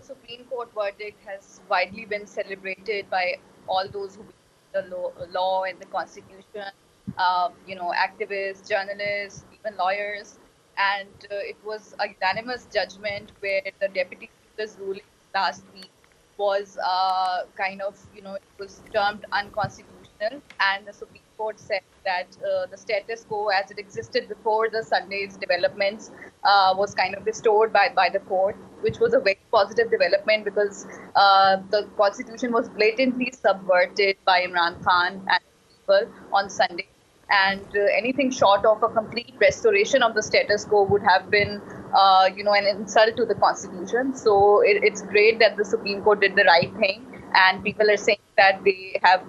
Supreme Court verdict has widely been celebrated by all those who believe the law and the Constitution, activists, journalists, even lawyers. And it was a unanimous judgment where the Deputy Speaker's ruling last week was it was termed unconstitutional. And the Supreme Court said that the status quo as it existed before the Sunday's developments was kind of restored by the court, which was a very positive development because the constitution was blatantly subverted by Imran Khan and people on Sunday. And anything short of a complete restoration of the status quo would have been, an insult to the constitution. So it's great that the Supreme Court did the right thing, and people are saying that they have,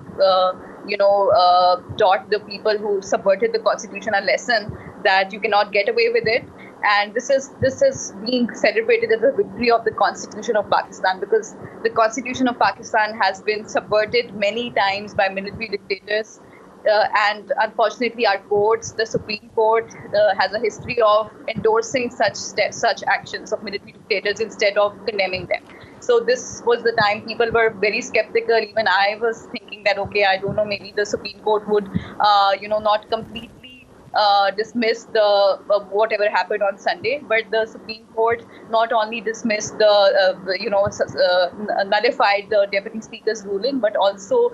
taught the people who subverted the constitution a lesson that you cannot get away with it. And this is being celebrated as a victory of the Constitution of Pakistan, because the Constitution of Pakistan has been subverted many times by military dictators. And unfortunately, our courts, the Supreme Court, has a history of endorsing such actions of military dictators instead of condemning them. So this was the time people were very skeptical. Even I was thinking that, okay, I don't know, maybe the Supreme Court would, not completely dismiss the whatever happened on Sunday, but the Supreme Court not only dismissed nullified the Deputy Speaker's ruling, but also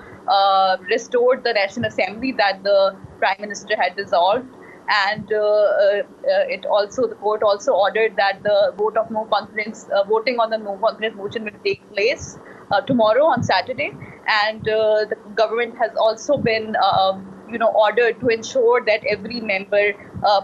restored the National Assembly that the Prime Minister had dissolved. And the court also ordered that the voting on the no confidence motion will take place tomorrow on Saturday. And the government has also been ordered to ensure that every member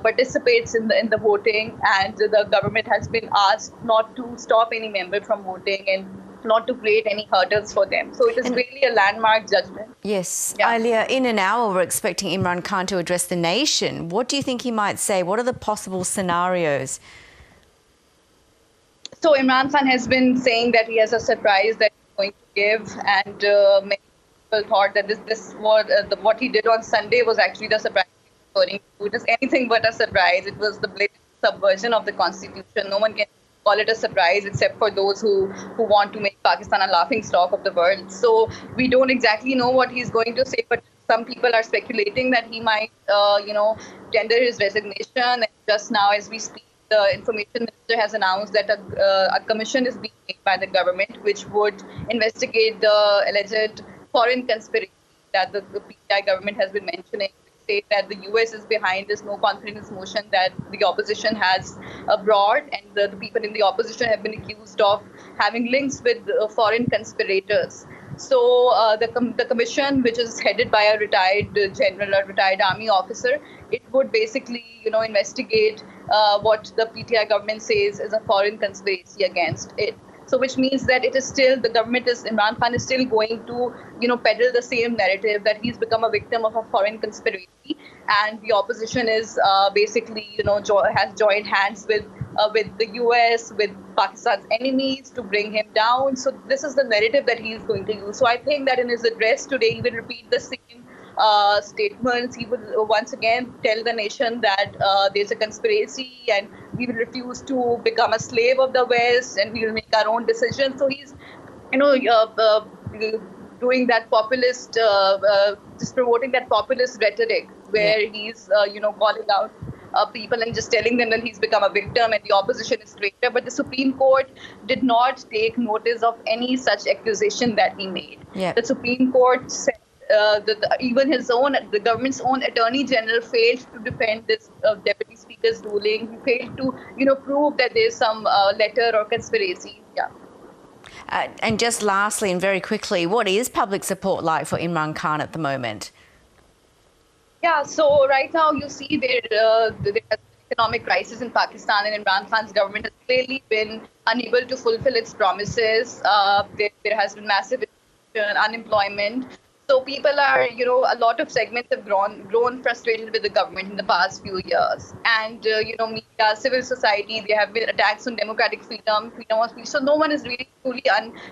participates in the voting, and the government has been asked not to stop any member from voting and not to create any hurdles for them. So it is really a landmark judgment. Yes. Yeah. Ailia, in an hour we're expecting Imran Khan to address the nation. What do you think he might say? What are the possible scenarios? So Imran Khan has been saying that he has a surprise that he's going to give, and many people thought that what he did on Sunday was actually the surprise he was referring to. It is anything but a surprise. It was the blatant subversion of the constitution. No one can call it a surprise except for those who want to make Pakistan a laughing stock of the world. So we don't exactly know what he's going to say, but some people are speculating that he might, tender his resignation. And just now, as we speak, the information minister has announced that a commission is being made by the government, which would investigate the alleged foreign conspiracy that the PTI government has been mentioning. They say that the US is behind this no confidence motion that the opposition has brought, and the people in the opposition have been accused of having links with foreign conspirators. So the commission, which is headed by a retired general, a retired army officer, it would basically, investigate what the PTI government says is a foreign conspiracy against it. So which means that it is still, Imran Khan is still going to, peddle the same narrative that he's become a victim of a foreign conspiracy, and the opposition is basically, has joined hands with the US, with Pakistan's enemies to bring him down. So this is the narrative that he's going to use. So I think that in his address today, he will repeat the same statements. He will once again tell the nation that there's a conspiracy and we will refuse to become a slave of the West and we will make our own decisions. So he's, doing that populist, just promoting that populist rhetoric where he's, calling out people and just telling them that he's become a victim and the opposition is traitor. But the Supreme Court did not take notice of any such accusation that he made. Yeah. The Supreme Court said even the government's own Attorney General failed to defend this Deputy Speaker's ruling. He failed to, prove that there's some letter or conspiracy. Yeah. And just lastly and very quickly, what is public support like for Imran Khan at the moment? Yeah, so right now you see there's an economic crisis in Pakistan, and Imran Khan's government has clearly been unable to fulfill its promises. There has been massive unemployment. So people are, a lot of segments have grown frustrated with the government in the past few years. And, media, civil society, there have been attacks on democratic freedom of speech. So no one is really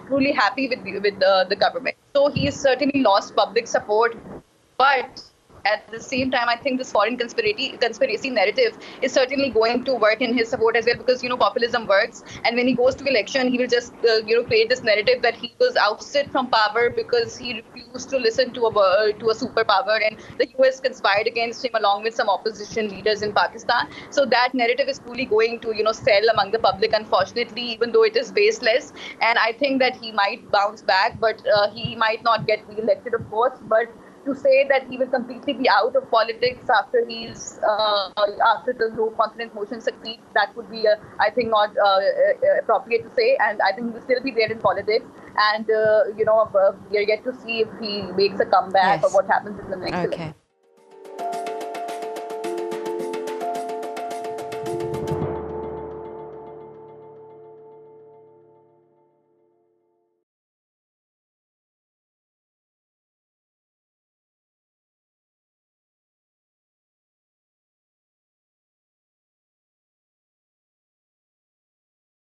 truly happy with the government. So he has certainly lost public support. But at the same time, I think this foreign conspiracy narrative is certainly going to work in his support as well, because populism works, and when he goes to election, he will just create this narrative that he was ousted from power because he refused to listen to a superpower, and the US conspired against him along with some opposition leaders in Pakistan. So that narrative is truly going to sell among the public, unfortunately, even though it is baseless. And I think that he might bounce back, but he might not get re-elected, of course. But to say that he will completely be out of politics after the no confidence motion succeeds, that would be, I think, not appropriate to say. And I think he will still be there in politics. And we are yet to see if he makes a comeback or Yes. what happens in the next election. Okay.